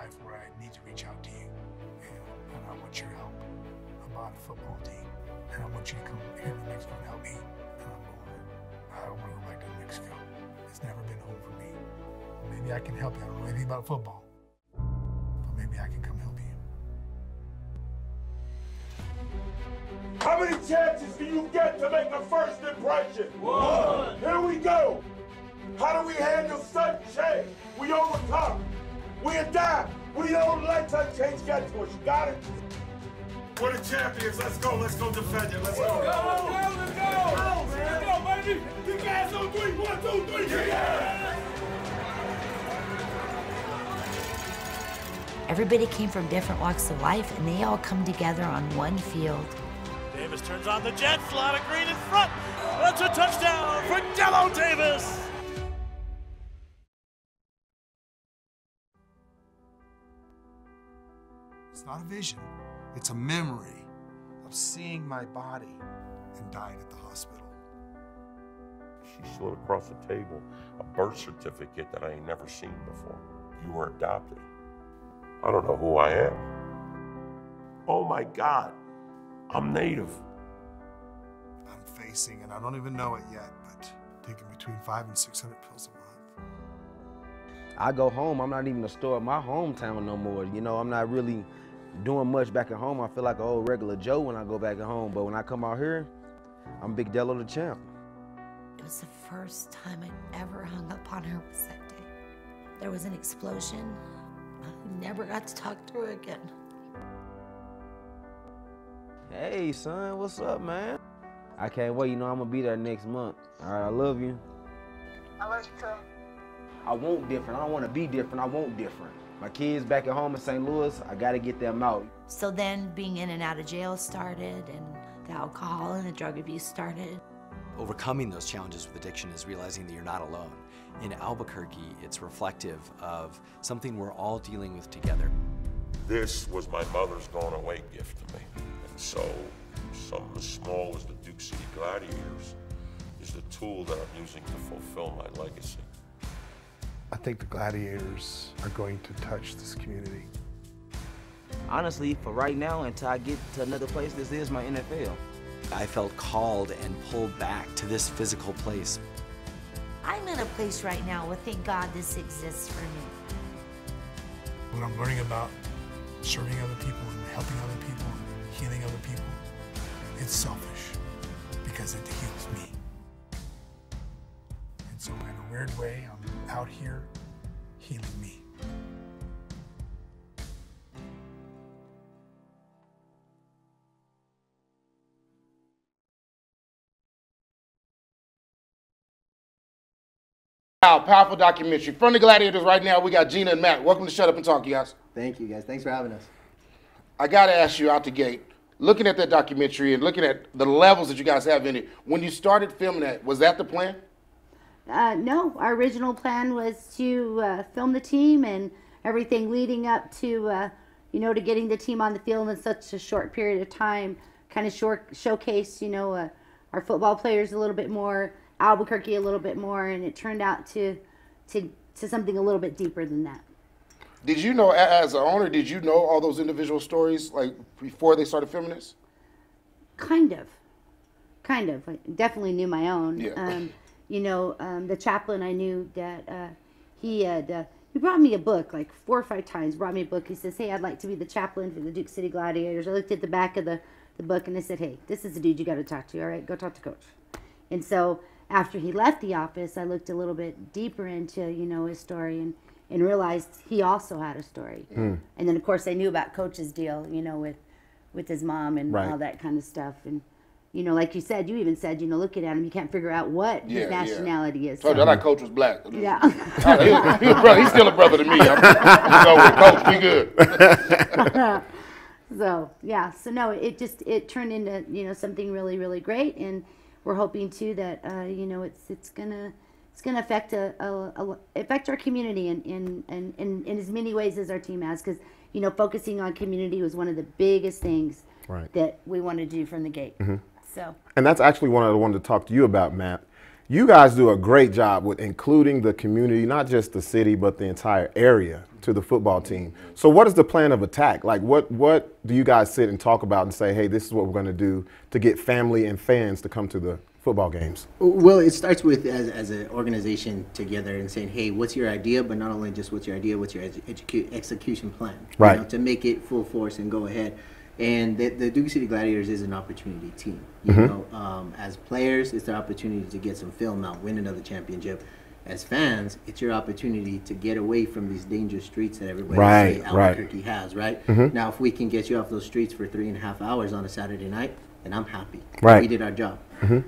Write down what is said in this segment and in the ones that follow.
life where I need to reach out to you, and I want your help about a football team, and I want you to come here to Mexico and help me. And I'm going, I don't want to go back to Mexico. It's never been home for me. Maybe I can help you. I don't know anything about football, but maybe I can come help you. How many chances do you get to make a first impression? One. Here we go. How do we handle sudden change? We overcome. We adapt. We don't let that change get to us. You got it? We're the champions. Let's go. Let's go defend it. Let's go. Let's go, let's go, baby. You guys on three. 1, 2, 3. Yeah. Everybody came from different walks of life, and they all come together on one field. Davis turns on the jet, flat of green in front. That's a touchdown for Dello Davis. It's not a vision. It's a memory of seeing my body and dying at the hospital. She slid across the table a birth certificate that I ain't never seen before. You were adopted. I don't know who I am. Oh my God, I'm Native. I'm facing, and I don't even know it yet, but taking between 500 and 600 pills a month. I go home, I'm not even a store at my hometown no more. You know, I'm not really doing much back at home. I feel like an old regular Joe when I go back at home, but when I come out here, I'm Big Dello the champ. It was the first time I ever hung up on her was that day. There was an explosion. I never got to talk to her again. Hey, son, what's up, man? I can't wait. You know, I'm going to be there next month. All right, I love you. I love you, too. I want different. I don't want to be different. I want different. My kids back at home in St. Louis, I got to get them out. So then being in and out of jail started, and the alcohol and the drug abuse started. Overcoming those challenges with addiction is realizing that you're not alone. In Albuquerque, it's reflective of something we're all dealing with together. This was my mother's going away gift to me. And so something as small as the Duke City Gladiators is the tool that I'm using to fulfill my legacy. I think the Gladiators are going to touch this community. Honestly, for right now, until I get to another place, this is my NFL. I felt called and pulled back to this physical place. I'm in a place right now where, thank God, this exists for me. When I'm learning about serving other people and helping other people and healing other people, it's selfish because it heals me. And so in a weird way, I'm out here healing me. Powerful documentary. From the Gladiators right now, we got Gina and Matt. Welcome to Shut Up and Talk, you guys. Thank you, guys. Thanks for having us. I got to ask you out the gate, looking at that documentary and looking at the levels that you guys have in it, when you started filming that, was that the plan? No, our original plan was to film the team and everything leading up to, to getting the team on the field in such a short period of time, kind of showcase, our football players a little bit more, Albuquerque a little bit more, and it turned out to something a little bit deeper than that. Did you know, as an owner, did you know all those individual stories like before they started filming this? Kind of. I definitely knew my own. Yeah. The chaplain, I knew that he brought me a book like 4 or 5 times. Brought me a book. He says, "Hey, I'd like to be the chaplain for the Duke City Gladiators." I looked at the back of the book and I said, "Hey, this is the dude you got to talk to. All right, go talk to Coach." And so after he left the office, I looked a little bit deeper into, his story and realized he also had a story. And then, of course, I knew about Coach's deal, with his mom and all that kind of stuff. And, like you said, you even said, looking at him, you can't figure out what his nationality is. Told you, I thought Coach was black. Yeah. he was brother. He's still a brother to me. With Coach, we good. So no, it turned into, something really, really great. And we're hoping too that it's gonna affect affect our community in as many ways as our team has, because focusing on community was one of the biggest things that we wanted to do from the gate. So, and that's actually what I wanted to talk to you about, Matt. You guys do a great job with including the community, not just the city, but the entire area to the football team. So what is the plan of attack? Like what do you guys sit and talk about and say, hey, this is what we're going to do to get family and fans to come to the football games? Well, it starts with as an organization together and saying, hey, what's your idea? But not only just what's your idea, what's your execution plan? Right. You know, to make it full force and go ahead. And the Duke City Gladiators is an opportunity team. You know, as players, it's their opportunity to get some film out, win another championship. As fans, it's your opportunity to get away from these dangerous streets that everybody say Albuquerque has, right? Now, if we can get you off those streets for 3.5 hours on a Saturday night, then I'm happy. Right. We did our job.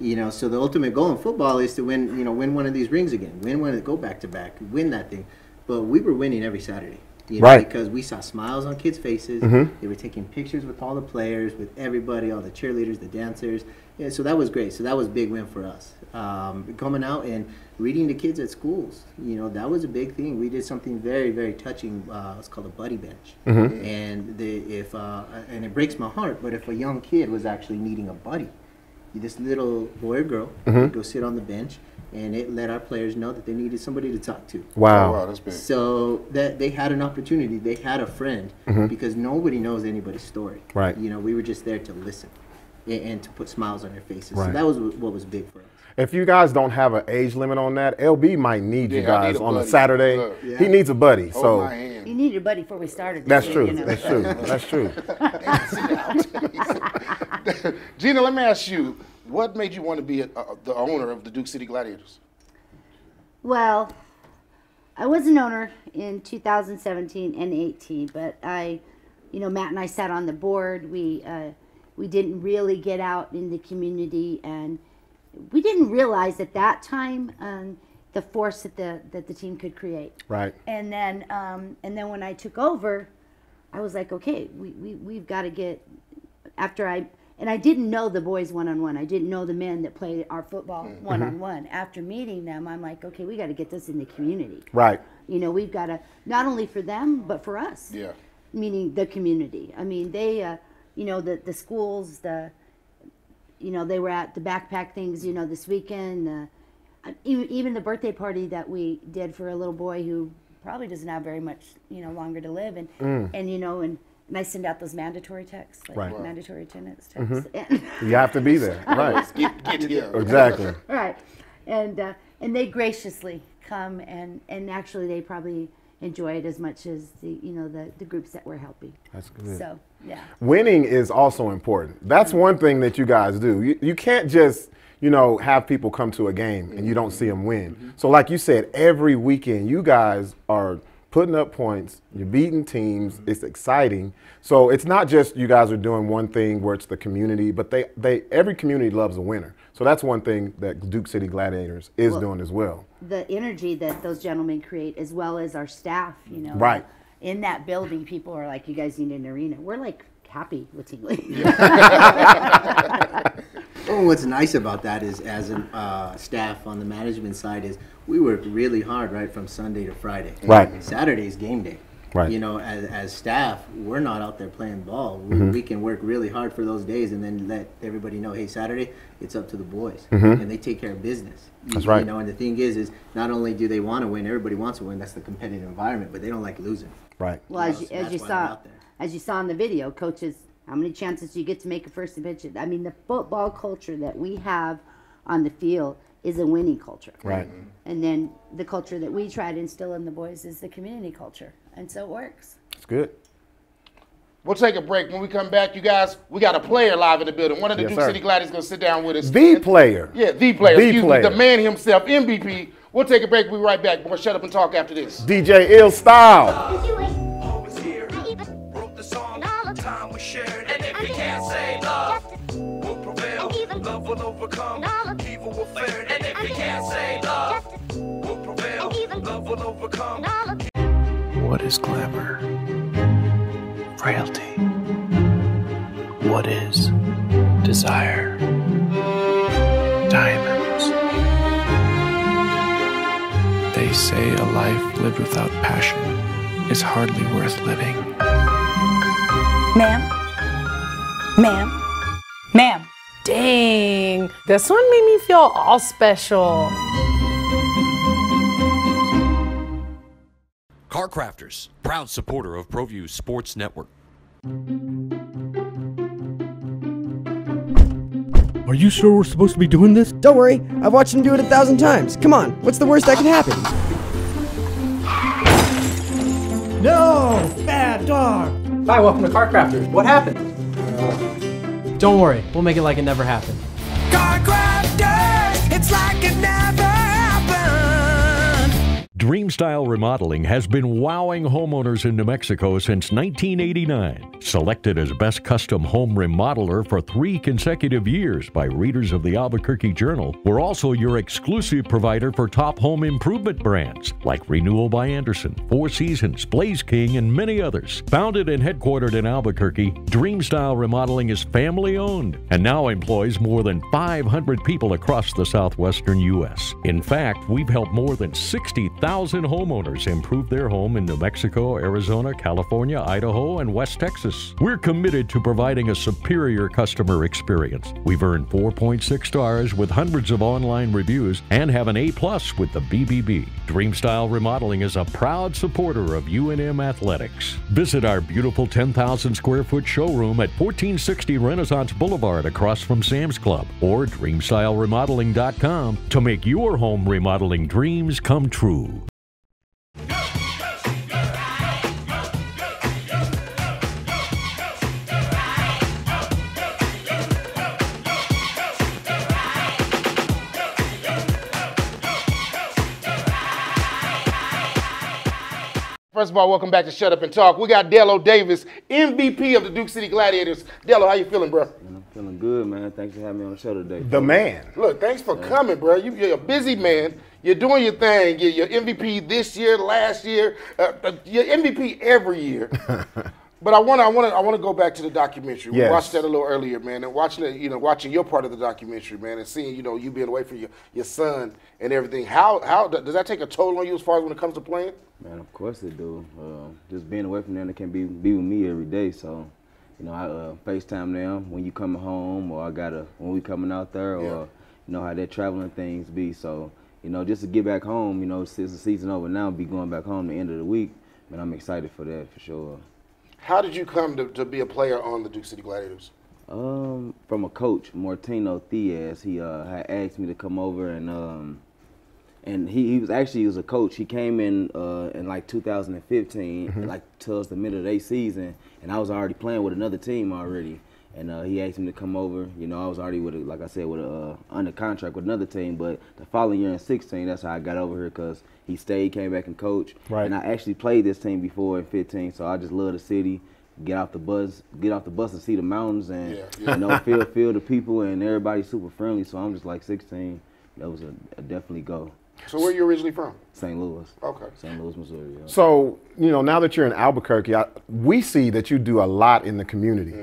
You know, so the ultimate goal in football is to win, you know, win one of these rings again, win one, go back to back, win that thing. But we were winning every Saturday. You know, because we saw smiles on kids' faces. They were taking pictures with all the players, with everybody, all the cheerleaders, the dancers. Yeah, so that was great. So that was a big win for us. Coming out and reading to kids at schools, you know, that was a big thing. We did something very, very touching. It's called a buddy bench. And and it breaks my heart, but if a young kid was actually needing a buddy, this little boy or girl would go sit on the bench, and it let our players know that they needed somebody to talk to. Wow. Oh, wow, that's big. So that they had an opportunity, they had a friend, because nobody knows anybody's story. Right. You know, we were just there to listen and to put smiles on their faces. Right. So that was what was big for us. If you guys don't have an age limit on that, LB might need you guys on a buddy. Saturday. Yeah. He needs a buddy. Hold So my hand. You needed a buddy before we started. that's this true. year, you know. That's true. That's true. Gina, let me ask you, what made you want to be the owner of the Duke City Gladiators? Well, I was an owner in 2017 and 18, but you know, Matt and I sat on the board. We didn't really get out in the community, and we didn't realize at that time the force that the team could create. Right. And then when I took over, I was like, okay, we've got to get after and I didn't know the boys one-on-one. I didn't know the men that played our football one-on-one. After meeting them, I'm like, okay, we got to get this in the community. Right. You know, we've got to, not only for them, but for us. Yeah. Meaning the community. I mean, they, you know, the schools, you know, they were at the backpack things, you know, this weekend. Even the birthday party that we did for a little boy who probably doesn't have very much, you know, longer to live. And you know, and I send out those mandatory texts, like mandatory attendance texts. You have to be there, right? Get together. Exactly. Right, and they graciously come and actually they probably enjoy it as much as the groups that we're helping. That's good. So yeah. Winning is also important. That's one thing that you guys do. You can't just, you know, have people come to a game and you don't see them win. So like you said, every weekend you guys are putting up points, you're beating teams, it's exciting. So it's not just you guys are doing one thing where it's the community, but every community loves a winner. So that's one thing that Duke City Gladiators is doing as well. The energy that those gentlemen create, as well as our staff, you know. Right. In that building, people are like, you guys need an arena. We're like happy with Tingley. Well, what's nice about that is, as a staff on the management side, is we work really hard right from Sunday to Friday. Right. Saturday's game day. Right. You know, as staff, we're not out there playing ball. We can work really hard for those days and then let everybody know, hey, Saturday, it's up to the boys. And they take care of business. That's right. You know, and the thing is not only do they want to win, everybody wants to win. That's the competitive environment, but they don't like losing. Right. Well, as you saw in the video, coaches, how many chances do you get to make a first impression? I mean, the football culture that we have on the field is a winning culture. Right. And then the culture that we try to instill in the boys is the community culture. And so it works. It's good. We'll take a break. When we come back, you guys, we got a player live in the building. One of the Duke City Gladiators is going to sit down with us. The player. Yeah, the player. The player. The man himself, MVP. We'll take a break. We'll be right back. We'll shut up and talk after this. DJ Ill Style. Always here, wrote the song, time we shared, and if you can't say love, will prevail, love will overcome, evil will fare, and if you can't say love, will prevail, love will overcome. What is glamour? Frailty. What is desire? Diamonds. They say a life lived without passion is hardly worth living. Ma'am? Ma'am? Ma'am? Damn. Dang, this one made me feel all special. Car Crafters, proud supporter of ProView Sports Network. Are you sure we're supposed to be doing this? Don't worry, I've watched him do it 1,000 times. Come on, what's the worst that can happen? No! Bad dog! Hi, welcome to Car Crafters. What happened? Don't worry, we'll make it like it never happened. Car Crafters, it's like it never happened. Dreamstyle Remodeling has been wowing homeowners in New Mexico since 1989. Selected as Best Custom Home Remodeler for 3 consecutive years by readers of the Albuquerque Journal, we're also your exclusive provider for top home improvement brands like Renewal by Anderson, Four Seasons, Blaze King, and many others. Founded and headquartered in Albuquerque, Dreamstyle Remodeling is family-owned and now employs more than 500 people across the southwestern U.S. In fact, we've helped more than 60,000 homeowners improve their home in New Mexico, Arizona, California, Idaho, and West Texas. We're committed to providing a superior customer experience. We've earned 4.6 stars with hundreds of online reviews and have an A+ with the BBB. Dreamstyle Remodeling is a proud supporter of UNM Athletics. Visit our beautiful 10,000 square foot showroom at 1460 Renaissance Boulevard across from Sam's Club or DreamstyleRemodeling.com to make your home remodeling dreams come true. First of all, welcome back to Shut Up and Talk. We got Delo Davis, MVP of the Duke City Gladiators. Delo, how you feeling, bro? I'm feeling good, man. Thanks for having me on the show today. The man. Look, thanks for coming, bro. You're a busy man. You're doing your thing. You're MVP this year, last year. You're MVP every year. But I want to go back to the documentary. Yes. We watched that a little earlier, man, and watching your part of the documentary, man, and seeing you being away from your son and everything. How does that take a toll on you as far as when it comes to playing? Man, of course it do. Just being away from them, they can't be with me every day. So, I FaceTime them when you coming home, or when we coming out there, or how that traveling things be. So, just to get back home, since the season over now, be going back home the end of the week. Man, I'm excited for that for sure. How did you come to be a player on the Duke City Gladiators? From a coach, Martino Diaz. He had asked me to come over, and he was a coach. He came in like 2015, like towards the middle of their season, and I was already playing with another team already. And he asked me to come over. I was already under contract with another team. But the following year in 16, that's how I got over here, because he stayed, came back and coached. Right. And I actually played this team before in 15, so I just love the city. Get off the bus and see the mountains, and feel the people, and everybody's super friendly. So I'm just like 16. That was a definitely go. So where are you originally from? St. Louis. Okay. St. Louis, Missouri. Yeah. So, now that you're in Albuquerque, we see that you do a lot in the community.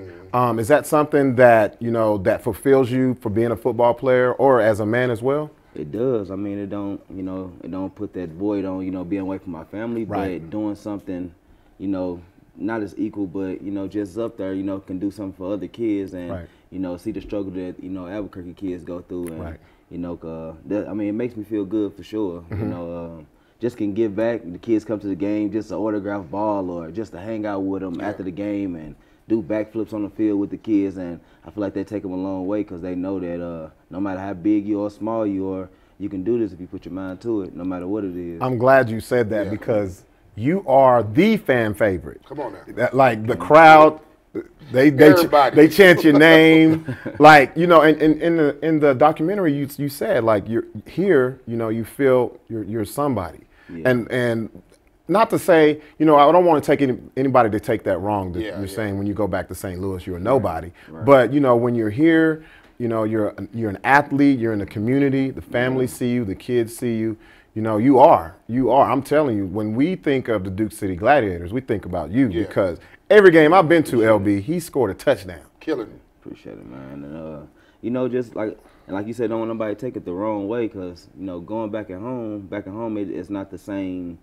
Is that something that, that fulfills you for being a football player or as a man as well? It does. I mean, it don't put that void on, being away from my family, Right. but doing something, not as equal, but, just up there, can do something for other kids and, Right. See the struggle that, Albuquerque kids go through. And, Right. it makes me feel good for sure. Just can give back. The kids come to the game just to autograph ball or just to hang out with them after the game and do backflips on the field with the kids. And I feel like they take them a long way, because they know that no matter how big you or small you are, you can do this if you put your mind to it, no matter what it is. I'm glad you said that, because you are the fan favorite. Come on now. Like the crowd, they chant your name, like And in the documentary, you said like you're here, you feel you're somebody, and not to say, I don't want to take anybody to take that wrong. That you're saying when you go back to St. Louis, you're a nobody, but when you're here, you're an athlete, you're in the community, the family see you, the kids see you. You are. I'm telling you, when we think of the Duke City Gladiators, we think about you, because every game I've been to, LB, he scored a touchdown. Killing it. Appreciate it, man. And just like you said, don't want nobody to take it the wrong way, because going back at home, it's not the same.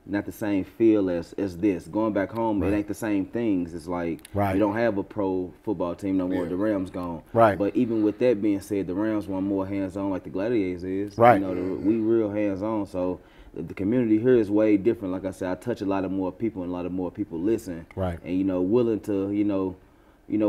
not the same feel as this. Going back home, it ain't the same things. It's like you don't have a pro football team no more. The Rams gone. Right. But even with that being said, the Rams want more hands-on like the Gladiators is. Right. You know, we real hands-on. So the community here is way different. Like I said, I touch a lot of more people and a lot of more people listen. Right. And, you know, willing to, you know,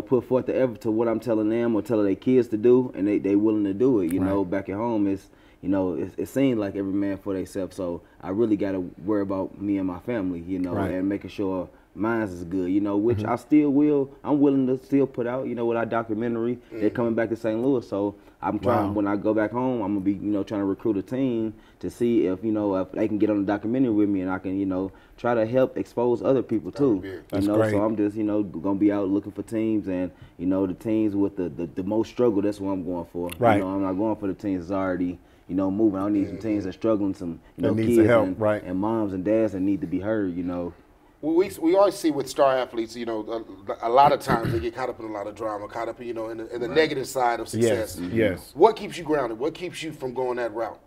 put forth the effort to what I'm telling them or telling their kids to do, and they willing to do it. You know, back at home, it's, you know, it seems like every man for themselves. So I really got to worry about me and my family, you know, and making sure mine's is good, you know, which I still will. I'm willing to still put out, you know, with our documentary. They're coming back to St. Louis, so I'm trying, when I go back home, I'm going to be, you know, trying to recruit a team to see if, you know, if they can get on the documentary with me and I can, you know, try to help expose other people too. That's you know, great. so I'm just, you know, going to be out looking for teams and, you know, the teams with the most struggle, that's what I'm going for. Right. You know, I'm not going for the teams that's already, you know, moving. I need some teams that's struggling, some, you know, That needs kids some help, and moms and dads that need to be heard, you know. We always see with star athletes, you know, a lot of times they get caught up in a lot of drama, caught up, you know, in the negative side of success. Yes. What keeps you grounded? What keeps you from going that route?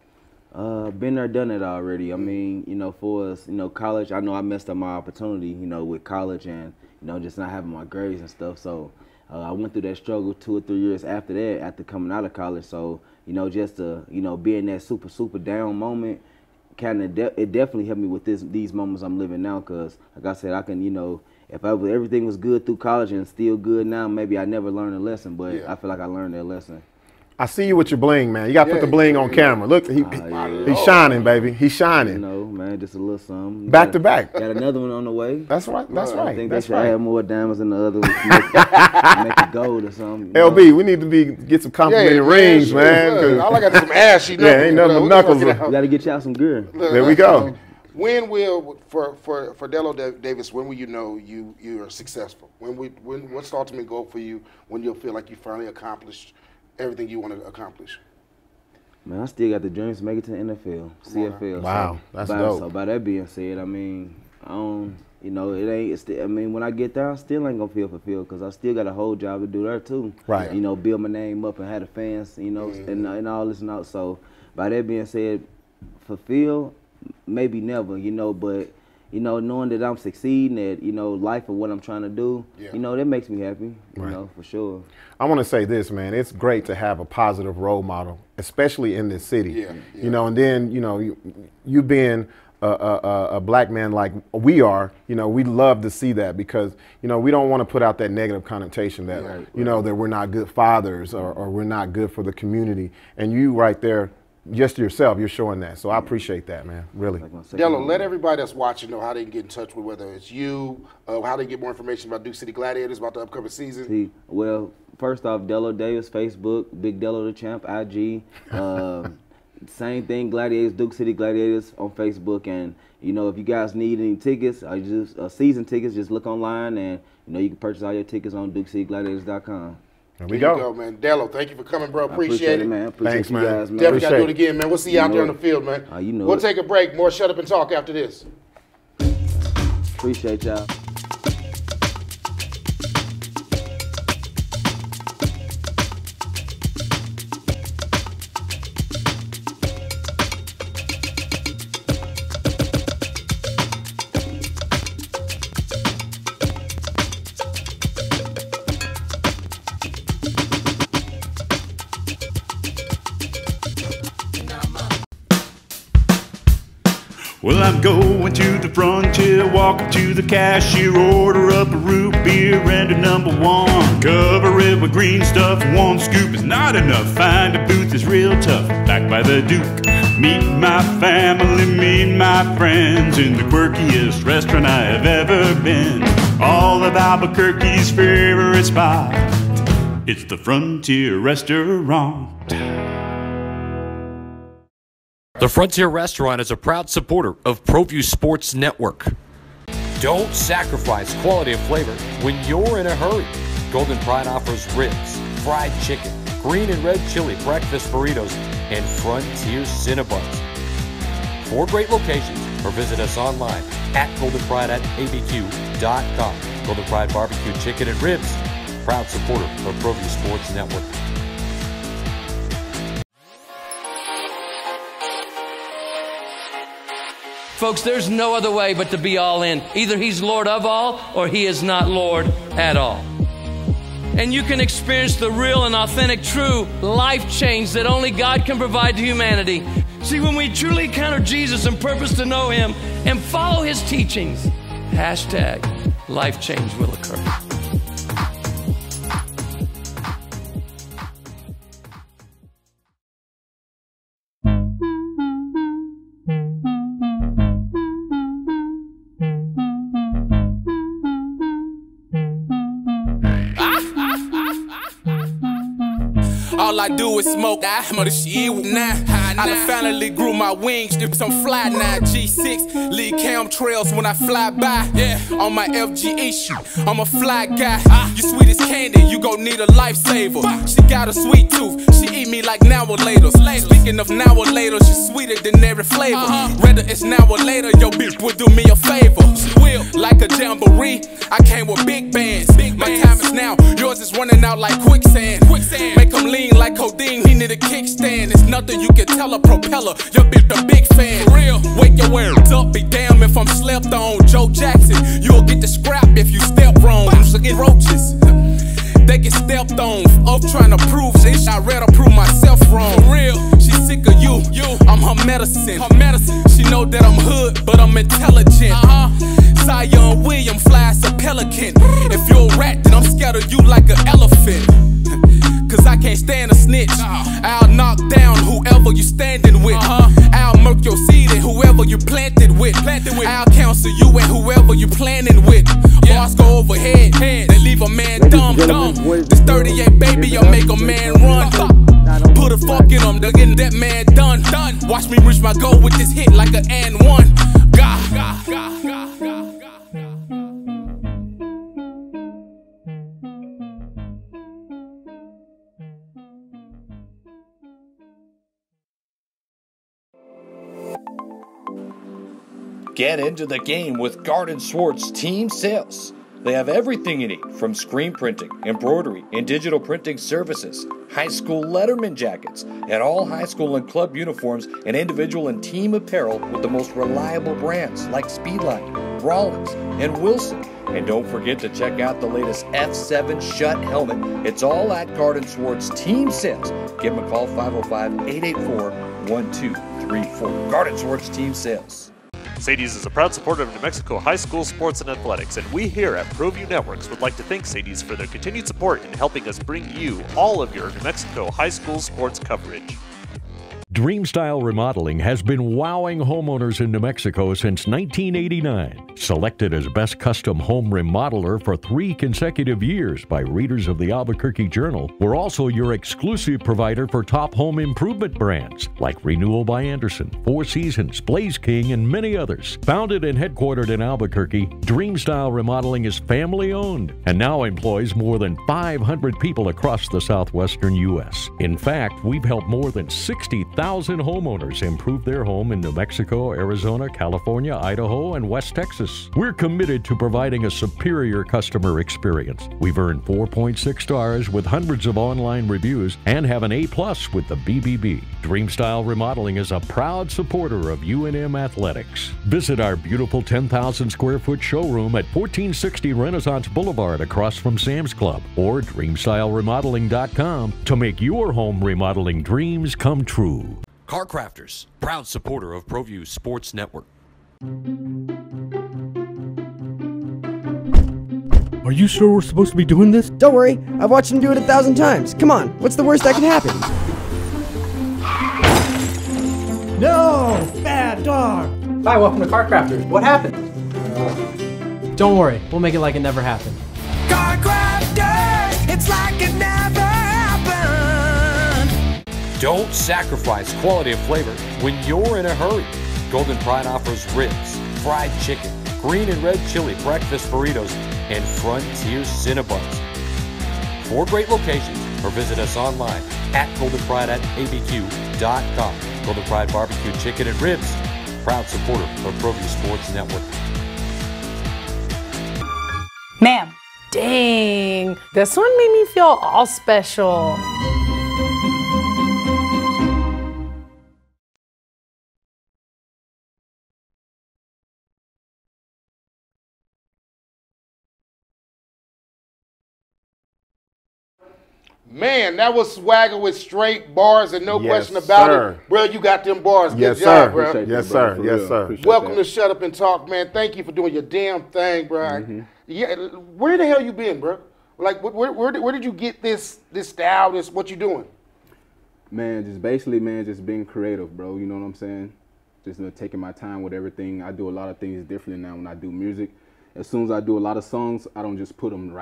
Been there, done it already. I mean, you know, for us, you know, college, I know I messed up my opportunity, you know, with college and, you know, just not having my grades and stuff. So I went through that struggle 2 or 3 years after that, after coming out of college. So, you know, just to, you know, be in that super down moment, kind of it definitely helped me with these moments I'm living now, because like I said, I can, you know, if everything was good through college and still good now, maybe I never learned a lesson, but I feel like I learned that lesson. I see you with your bling, man. You got to put the bling on camera. Look, he's shining, baby. He's shining. You know, man, just a little something. Back to back. Got another one on the way. That's right. That's right. I think That's they should right. add more diamonds than the other ones. Make it gold or something. LB, we need to get some complimentary rings, man. All I got is some ashy knuckles. Yeah, ain't nothing but knuckles. We got to get y'all some gear. There we go. When will, for Delo Davis, when will you know you are successful? What's the ultimate goal for you when you'll feel like you finally accomplished everything you want to accomplish? Man, I still got the dreams to make it to the NFL, CFL. Wow, that's dope. So by that being said, I mean, I don't, you know, I mean, when I get there, I still ain't gonna feel fulfilled because I still got a whole job to do there too. Right. You know, build my name up and have the fans, you know, and all this and all. So by that being said, fulfill, maybe never, you know, but, you know, knowing that I'm succeeding at, you know, life of what I'm trying to do, you know, that makes me happy, you know, for sure. I want to say this, man. It's great to have a positive role model, especially in this city. You know, and then, you know, you being a black man like we are, you know, we love to see that because, you know, we don't want to put out that negative connotation that, you know, that we're not good fathers or we're not good for the community. And you right there, just yourself, you're showing that. So I appreciate that, man, really. Delo, let everybody that's watching know how they can get in touch with, whether it's you, how they get more information about Duke City Gladiators, about the upcoming season. Well, first off, Delo Davis, Facebook, Big Delo the Champ, IG. Same thing, Gladiators, Duke City Gladiators on Facebook. And, you know, if you guys need any tickets, or just season tickets, just look online and, you know, you can purchase all your tickets on DukeCityGladiators.com. There we go. You go, man. Delo, thank you for coming, bro. Appreciate it, man. Thanks, man. You guys, man. Definitely got to do it again, man. We'll see you out there on the field, man. You know we'll take a break. More Shut Up and Talk after this. Appreciate y'all. Well, I'm going to the frontier, walk up to the cashier, order up a root beer and a #1. Cover it with green stuff, 1 scoop is not enough. Find a booth is real tough, back by the Duke. Meet my family, meet my friends in the quirkiest restaurant I have ever been. All of Albuquerque's favorite spot, it's the Frontier Restaurant. The Frontier Restaurant is a proud supporter of ProView Sports Network. Don't sacrifice quality and flavor when you're in a hurry. Golden Pride offers ribs, fried chicken, green and red chili breakfast burritos, and Frontier Cinnabons. 4 great locations, or visit us online at goldenpride@abq.com. Golden Pride Barbecue Chicken and Ribs, proud supporter of ProView Sports Network. Folks, there's no other way but to be all in. Either he's Lord of all or he is not Lord at all. And you can experience the real and authentic, true life change that only God can provide to humanity. See, when we truly encounter Jesus and purpose to know him and follow his teachings, hashtag life change will occur. All I do is smoke, I'm on the shit now. I done finally grew my wings, dips on fly now. G6, lead cam trails when I fly by. Yeah, on my FGA shoot, I'm a fly guy. You sweet as candy, you gon' need a lifesaver. She got a sweet tooth, she eat me like now or later. Speaking of now or later, she's sweeter than every flavor. Whether it's now or later, your bitch would do me a favor. She will, like a jamboree, I came with big bands. My time is now, yours is running out like quicksand. Make them lean like codeine, he need a kickstand. It's nothing you can tell a propeller, your bitch a big fan. Real, wake your ass up, be damn if I'm slept on. Joe Jackson, you'll get the scrap if you step wrong. So get roaches, they get stepped on. Up trying to prove shit, I'd rather prove myself wrong. For real, she sick of you, I'm her medicine. She know that I'm hood, but I'm intelligent. Zion William flies a pelican. If you're a rat, then I'm scared of you like an elephant. Cause I can't stand a snitch. I'll knock down whoever you standing with. I'll murk your seed and whoever you planted with. I'll counsel you and whoever you planning with. Bars go overhead, they leave a man dumb. This 38 baby, I'll make a man run. Put a fuck in them, they're getting that man done. Watch me reach my goal with this hit like an and one. Get into the game with Garden Swartz Team Sales. They have everything you need, from screen printing, embroidery, and digital printing services, high school letterman jackets, and all high school and club uniforms, and individual and team apparel with the most reliable brands like Speedline, Rollins, and Wilson. And don't forget to check out the latest F7 Shut helmet. It's all at Garden Swartz Team Sales. Give them a call, 505-884-1234. Garden Swartz Team Sales. Sadie's is a proud supporter of New Mexico high school sports and athletics, and we here at ProView Networks would like to thank Sadie's for their continued support in helping us bring you all of your New Mexico high school sports coverage. Dreamstyle Remodeling has been wowing homeowners in New Mexico since 1989. Selected as Best Custom Home Remodeler for 3 consecutive years by readers of the Albuquerque Journal, we're also your exclusive provider for top home improvement brands like Renewal by Anderson, Four Seasons, Blaze King, and many others. Founded and headquartered in Albuquerque, Dreamstyle Remodeling is family-owned and now employs more than 500 people across the southwestern U.S. In fact, we've helped more than 60,000 homeowners improve their home in New Mexico, Arizona, California, Idaho, and West Texas. We're committed to providing a superior customer experience. We've earned 4.6 stars with hundreds of online reviews and have an A+ with the BBB. Dreamstyle Remodeling is a proud supporter of UNM Athletics. Visit our beautiful 10,000 square foot showroom at 1460 Renaissance Boulevard across from Sam's Club, or dreamstyleremodeling.com to make your home remodeling dreams come true. Car Crafters, proud supporter of ProView Sports Network. Are you sure we're supposed to be doing this? Don't worry, I've watched him do it 1,000 times. Come on, what's the worst that can happen? No! Bad dog! Hi, welcome to Car Crafters. What happened? Don't worry, we'll make it like it never happened. Car Crafters, it's like it never happened. Don't sacrifice quality of flavor when you're in a hurry. Golden Pride offers ribs, fried chicken, green and red chili breakfast burritos, and Frontier Cinnabons. 4 great locations, or visit us online at goldenpride@abq.com. Golden Pride Barbecue Chicken and Ribs, proud supporter of ProView Sports Network. Ma'am. Dang, this one made me feel all special. Man, that was Swagger with straight bars and no Yes, question about sir. it. Bro, you got them bars. Yes, Good job, sir. bro. Appreciate Yes, that, sir. bro, for Yes, real. sir. Appreciate Welcome that. to Shut Up and Talk, man. Thank you for doing your damn thing, bro. Yeah, where the hell you been, bro? Like, where did you get this style, what you doing? Man, just basically, man, just being creative, bro. You know what I'm saying? Just taking my time with everything. I do a lot of things differently now when I do music. As soon as I do a lot of songs, I don't just put them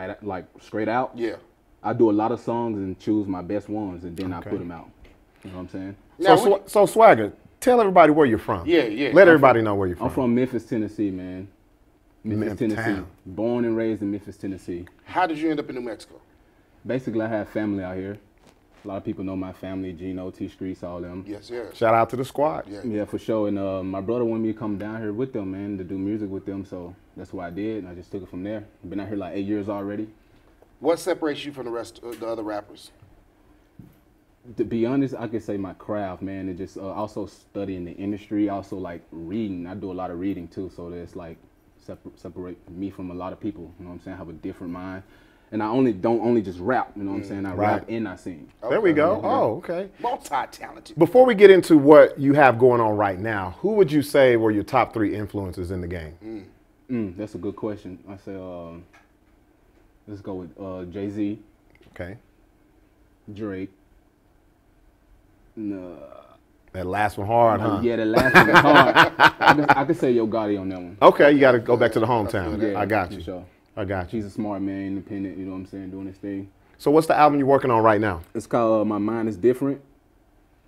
straight out. Yeah. I do a lot of songs and choose my best ones, and then I put them out. You know what I'm saying? Now, So Swagger, tell everybody where you're from. Yeah, yeah. Let everybody know where you're from. I'm from Memphis, Tennessee, man. Memphis, Tennessee. Town. Born and raised in Memphis, Tennessee. How did you end up in New Mexico? Basically, I have family out here. A lot of people know my family, Gino, T Streets, all them. Yes, yes. Shout out to the squad. Yeah, for sure. And my brother wanted me to come down here with them, man, to do music with them. So that's what I did, and I just took it from there. I've been out here like 8 years already. What separates you from the rest of the other rappers? To be honest, I could say my craft, man, and just also studying the industry, also like reading. I do a lot of reading too, so that's like separate me from a lot of people. You know what I'm saying? I have a different mind. And I don't only just rap, you know what I'm saying? I rap and I sing. There we go. Oh, okay. Multi-talented. Before we get into what you have going on right now, who would you say were your top 3 influences in the game? That's a good question. I say, let's go with Jay-Z. Okay. Drake. That last one hard, huh? Yeah, that last one was hard. I could say Yo Gotti on that one. Okay, you got to go back to the hometown. Yeah, I got for you. sure. I got you. He's a smart man, independent, you know what I'm saying, doing his thing. So what's the album you're working on right now? It's called My Mind is Different.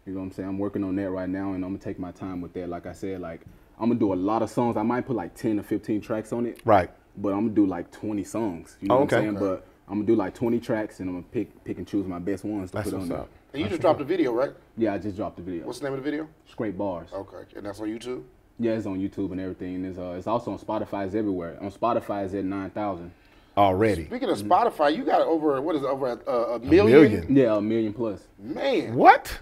You know what I'm saying? I'm working on that right now, and I'm going to take my time with that. Like I said, like, I'm going to do a lot of songs. I might put like 10 or 15 tracks on it. Right. But I'm going to do like 20 songs. You know what I'm saying? But I'm going to do like 20 tracks, and I'm going to pick and choose my best ones to put on there. And you just dropped a video, right? Yeah, I just dropped the video. What's the name of the video? Straight Bars. Okay, and that's on YouTube? Yeah, it's on YouTube and everything. It's also on Spotify. It's everywhere. On Spotify, it's at 9,000. Already. Speaking of Spotify, you got over a million? Yeah, a million plus. Man. What?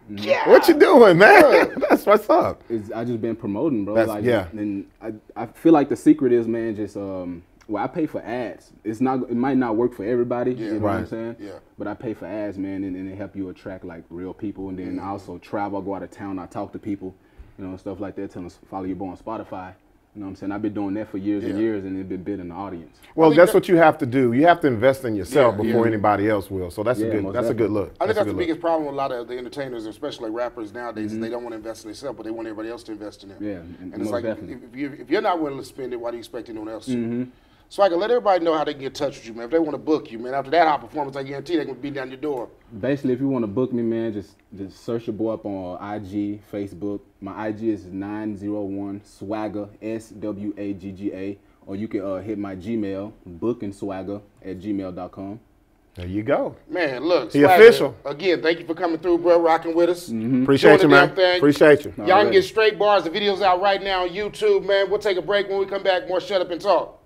Yeah. What you doing, man? That's what's up. I just been promoting, bro. That's, yeah. And I feel like the secret is, man, just well, I pay for ads. It might not work for everybody. Yeah. You know what I'm saying? Yeah. But I pay for ads, man, and they help you attract like real people. And then I also travel, I go out of town, I talk to people, you know, stuff like that. Tell them follow your boy on Spotify. You know what I'm saying? I've been doing that for years and years, and it's been building the audience. Well, that's what you have to do. You have to invest in yourself before anybody else will. So that's a good look. I think that's the biggest problem with a lot of the entertainers, especially rappers nowadays, is they don't want to invest in themselves, but they want everybody else to invest in them. Yeah, and it's like, if you're not willing to spend it, why do you expect anyone else to? Mm-hmm. So I can let everybody know how they can get in touch with you, man. If they want to book you, man, after that hot performance, I guarantee they're going to be down your door. Basically, if you want to book me, man, just search your boy up on IG, Facebook. My IG is 901 Swagger, SWAGGA, or you can hit my Gmail, bookingswagger@gmail.com. There you go. Man, look, He official. Again, thank you for coming through, bro, rocking with us. Appreciate you, man. Appreciate you. Y'all can get Straight Bars. The video's out right now on YouTube, man. We'll take a break. When we come back, more Shut Up and Talk.